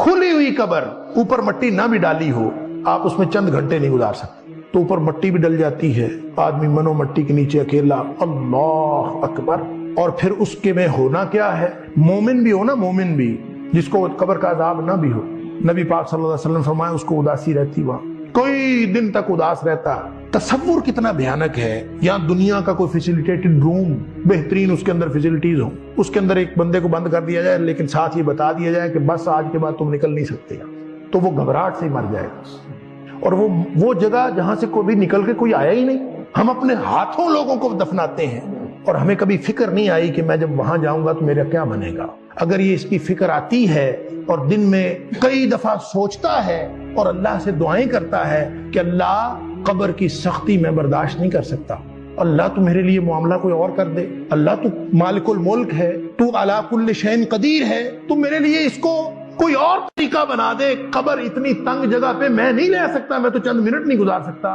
کھلی ہوئی قبر، اوپر مٹی نہ بھی ڈالی ہو، آپ اس میں چند گھنٹے نہیں گزار سکتے، تو اوپر مٹی بھی ڈل جاتی ہے، آدمی منو مٹی کے نیچے اکیلا، اللہ اکبر۔ اور پھر اس کے میں ہونا کیا ہے، مومن بھی ہو نا، مومن بھی جس کو قبر کا عذاب نہ بھی ہو، نبی پاک صلی اللہ علیہ وسلم فرمایا اس کو اداسی رہتی، وہاں کوئی دن تک اداس رہتا۔ تصور کتنا بھیانک ہے، یہاں دنیا کا کوئی فیسیلیٹیٹڈ روم بہترین اس کے اندر فیسیلٹیز ہوں، اس کے اندر ایک بندے کو بند کر دیا جائے لیکن ساتھ یہ بتا دیا جائے کہ بس آج کے بعد تم نکل نہیں سکتے، تو وہ گھبراہٹ سے ہی مر جائے گا۔ اور وہ جگہ جہاں سے کوئی نکل کے کوئی آیا ہی نہیں، ہم اپنے ہاتھوں لوگوں کو دفناتے ہیں اور ہمیں کبھی فکر نہیں آئی کہ میں جب وہاں جاؤں گا تو میرا کیا بنے گا۔ اگر یہ اس کی فکر آتی ہے اور دن میں کئی دفعہ سوچتا ہے اور اللہ سے دعائیں کرتا ہے کہ اللہ قبر کی سختی میں برداشت نہیں کر سکتا، اللہ تو میرے لیے معاملہ کوئی اور کر دے، اللہ تو مالک الملک ہے، تو علی کل شیء قدیر ہے، تو میرے لیے اس کو کوئی اور طریقہ بنا دے، قبر اتنی تنگ جگہ پہ میں نہیں لے سکتا، میں تو چند منٹ نہیں گزار سکتا۔